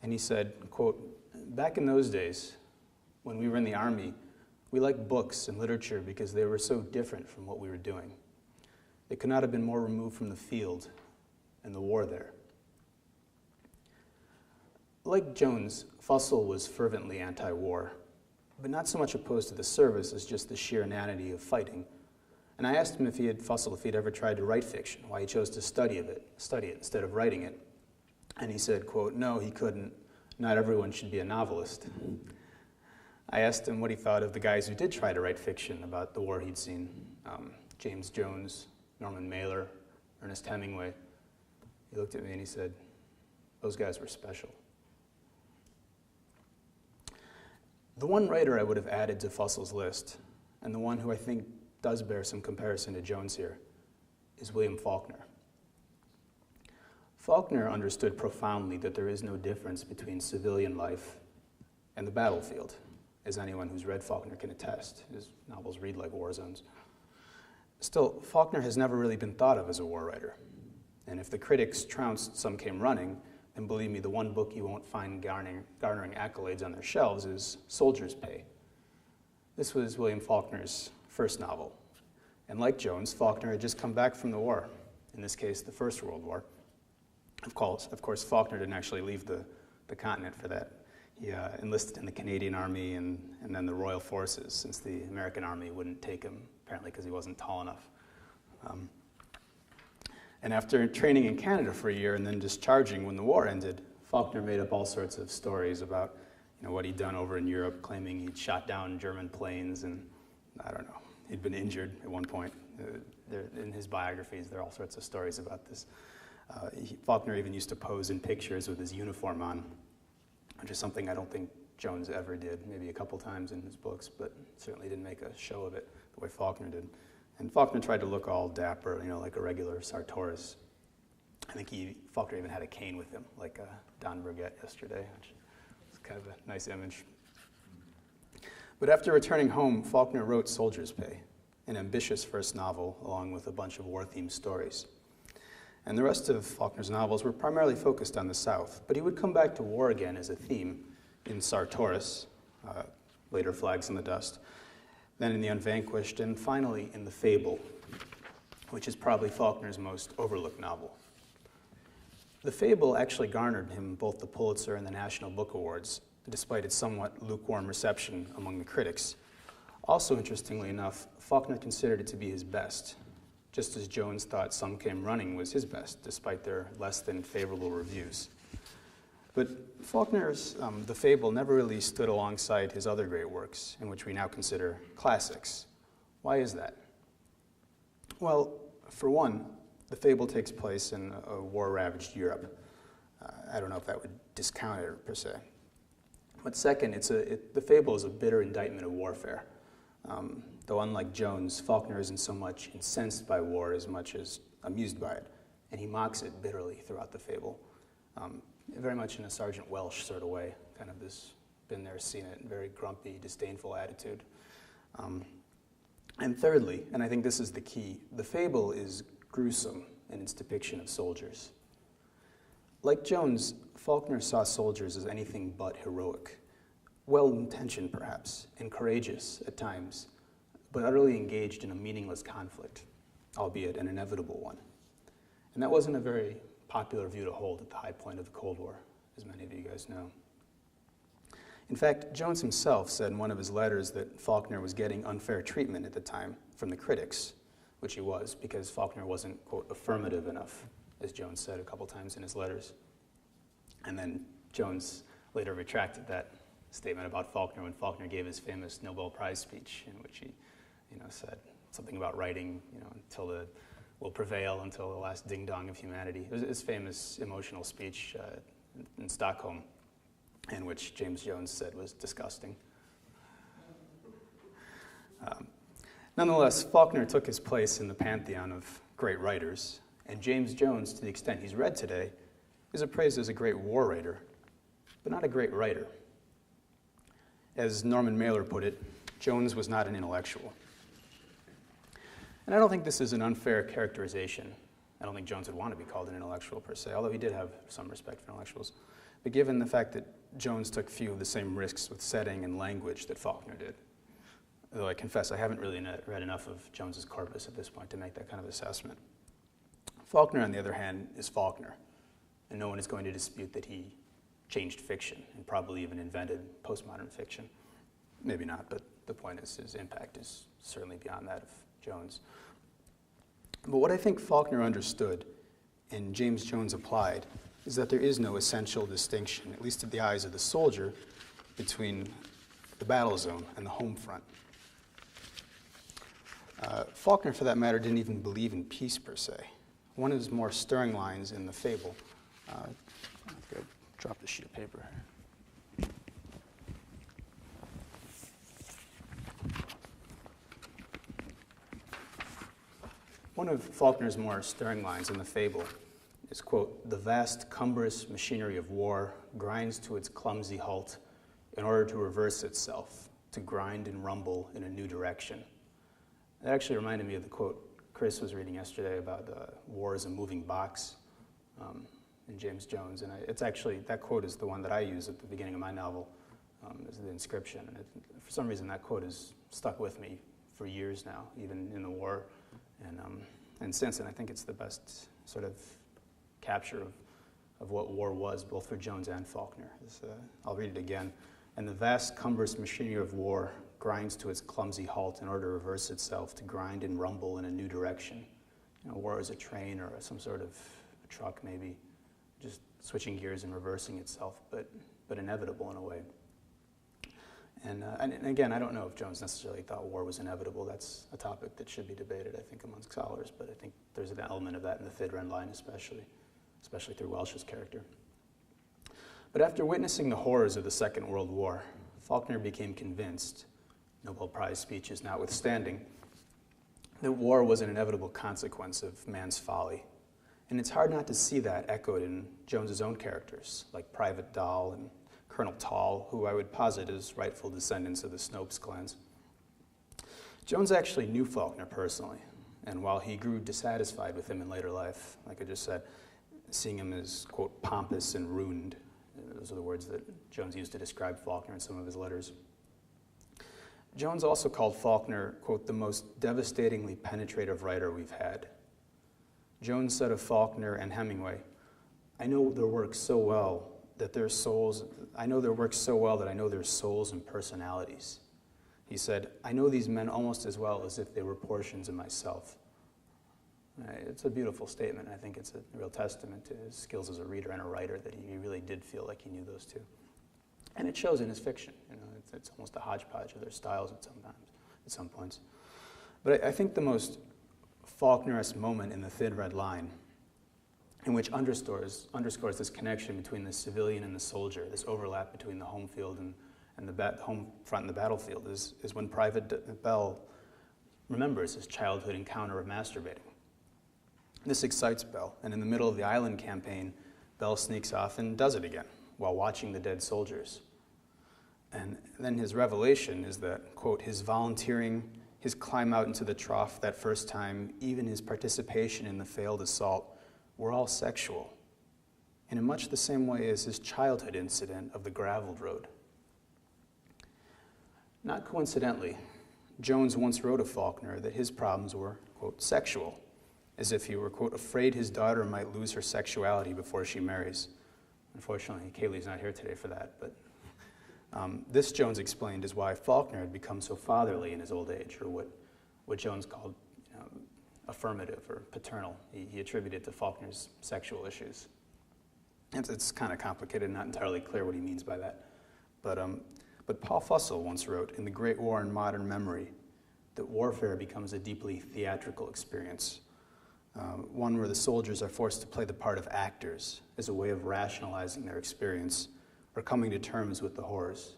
And he said, quote, "Back in those days, when we were in the Army, we liked books and literature because they were so different from what we were doing. They could not have been more removed from the field and the war there." Like Jones, Fussell was fervently anti-war, but not so much opposed to the service as just the sheer inanity of fighting. And I asked him if he'd ever tried to write fiction, why he chose to study it instead of writing it. And he said, quote, "No, he couldn't. Not everyone should be a novelist." I asked him what he thought of the guys who did try to write fiction about the war he'd seen. James Jones, Norman Mailer, Ernest Hemingway. He looked at me and he said, "Those guys were special." The one writer I would have added to Fussell's list, and the one who I think does bear some comparison to Jones here, is William Faulkner. Faulkner understood profoundly that there is no difference between civilian life and the battlefield, as anyone who's read Faulkner can attest. His novels read like war zones. Still, Faulkner has never really been thought of as a war writer. And if the critics trounced Some Came Running, then believe me, the one book you won't find garnering accolades on their shelves is Soldier's Pay. This was William Faulkner's first novel. And like Jones, Faulkner had just come back from the war, in this case, the First World War. Of course, Faulkner didn't actually leave the continent for that. He enlisted in the Canadian Army and then the Royal Forces, since the American Army wouldn't take him, apparently because he wasn't tall enough. And after training in Canada for a year and then discharging when the war ended, Faulkner made up all sorts of stories about what he'd done over in Europe, claiming he'd shot down German planes and, I don't know, he'd been injured at one point. In his biographies, there are all sorts of stories about this. Faulkner even used to pose in pictures with his uniform on, which is something I don't think Jones ever did, maybe a couple times in his books, but certainly didn't make a show of it the way Faulkner did. And Faulkner tried to look all dapper, like a regular Sartoris. I think Faulkner even had a cane with him, like Don Burgett yesterday, which is kind of a nice image. But after returning home, Faulkner wrote Soldier's Pay, an ambitious first novel, along with a bunch of war-themed stories. And the rest of Faulkner's novels were primarily focused on the South, but he would come back to war again as a theme in Sartoris, later Flags in the Dust, then in The Unvanquished, and finally in The Fable, which is probably Faulkner's most overlooked novel. The Fable actually garnered him both the Pulitzer and the National Book Awards, despite its somewhat lukewarm reception among the critics. Also, interestingly enough, Faulkner considered it to be his best, just as Jones thought Some Came Running was his best, despite their less than favorable reviews. But Faulkner's The Fable never really stood alongside his other great works, in which we now consider classics. Why is that? Well, for one, The Fable takes place in a war-ravaged Europe. I don't know if that would discount it per se. But second, The Fable is a bitter indictment of warfare. Though unlike Jones, Faulkner isn't so much incensed by war as much as amused by it, and he mocks it bitterly throughout The Fable. Very much in a Sergeant Welsh sort of way, kind of this been there, seen it, very grumpy, disdainful attitude. And thirdly, and I think this is the key, The Fable is gruesome in its depiction of soldiers. Like Jones, Faulkner saw soldiers as anything but heroic, well-intentioned perhaps, and courageous at times, but utterly engaged in a meaningless conflict, albeit an inevitable one. And that wasn't a very popular view to hold at the high point of the Cold War, as many of you guys know. In fact, Jones himself said in one of his letters that Faulkner was getting unfair treatment at the time from the critics, which he was, because Faulkner wasn't, quote, affirmative enough, as Jones said a couple times in his letters. And then Jones later retracted that statement about Faulkner when Faulkner gave his famous Nobel Prize speech, in which he, said something about writing, will prevail until the last ding-dong of humanity. It was his famous emotional speech in Stockholm, in which James Jones said was disgusting. Nonetheless, Faulkner took his place in the pantheon of great writers, and James Jones, to the extent he's read today, is appraised as a great war writer, but not a great writer. As Norman Mailer put it, Jones was not an intellectual. And I don't think this is an unfair characterization. I don't think Jones would want to be called an intellectual per se, although he did have some respect for intellectuals. but given the fact that Jones took few of the same risks with setting and language that Faulkner did. Though I confess I haven't really read enough of Jones's corpus at this point to make that kind of assessment. Faulkner, on the other hand, is Faulkner, and no one is going to dispute that he changed fiction and probably even invented postmodern fiction. Maybe not, but the point is his impact is certainly beyond that of Jones. But what I think Faulkner understood and James Jones applied is that there is no essential distinction, at least to the eyes of the soldier, between the battle zone and the home front. Faulkner, for that matter, didn't even believe in peace per se. One of his more stirring lines in the fable, drop the sheet of paper. One of Faulkner's more stirring lines in the fable is, quote, "The vast, cumbrous machinery of war grinds to its clumsy halt in order to reverse itself, to grind and rumble in a new direction." That actually reminded me of the quote Chris was reading yesterday about war as a moving box in James Jones. And it's actually, that quote is the one that I use at the beginning of my novel as the inscription. And for some reason, that quote has stuck with me for years now, even in the war. And since then, I think it's the best sort of capture of what war was, both for Jones and Faulkner. I'll read it again. "And the vast, cumbrous machinery of war grinds to its clumsy halt in order to reverse itself, to grind and rumble in a new direction." You know, war is a train or some sort of a truck, maybe, just switching gears and reversing itself, but inevitable in a way. And again, I don't know if Jones necessarily thought war was inevitable. That's a topic that should be debated, I think, among scholars, but I think there's an element of that in the Thyd line especially through Welsh's character. But after witnessing the horrors of the Second World War, Faulkner became convinced, Nobel Prize speeches notwithstanding, that war was an inevitable consequence of man's folly. And it's hard not to see that echoed in Jones's own characters, like Private Dahl and Colonel Tall, who I would posit as rightful descendants of the Snopes clans. Jones actually knew Faulkner personally, and while he grew dissatisfied with him in later life, like I just said, seeing him as, quote, pompous and ruined, those are the words that Jones used to describe Faulkner in some of his letters. Jones also called Faulkner, quote, "the most devastatingly penetrative writer we've had." Jones said of Faulkner and Hemingway, "I know their work so well that their souls, I know their work so well that I know their souls and personalities." He said, "I know these men almost as well as if they were portions of myself." It's a beautiful statement. I think it's a real testament to his skills as a reader and a writer that he really did feel like he knew those two. And it shows in his fiction. You know, it's almost a hodgepodge of their styles at some points. But I think the most Faulkner-esque moment in the Thin Red Line, in which underscores this connection between the civilian and the soldier, this overlap between the home field and the home front and the battlefield, is when Private Bell remembers his childhood encounter of masturbating. This excites Bell, and in the middle of the island campaign, Bell sneaks off and does it again while watching the dead soldiers. And then his revelation is that, quote, "his volunteering, his climb out into the trough that first time, even his participation in the failed assault, were all sexual, in much the same way as his childhood incident of the graveled road." Not coincidentally, Jones once wrote of Faulkner that his problems were, quote, "sexual," as if he were, quote, "afraid his daughter might lose her sexuality before she marries." Unfortunately, Kaylee's not here today for that, but this, Jones explained, is why Faulkner had become so fatherly in his old age, or what Jones called, affirmative or paternal. He attributed to Faulkner's sexual issues. It's kind of complicated, not entirely clear what he means by that. But Paul Fussell once wrote, in The Great War in Modern Memory, that warfare becomes a deeply theatrical experience, one where the soldiers are forced to play the part of actors as a way of rationalizing their experience or coming to terms with the horrors.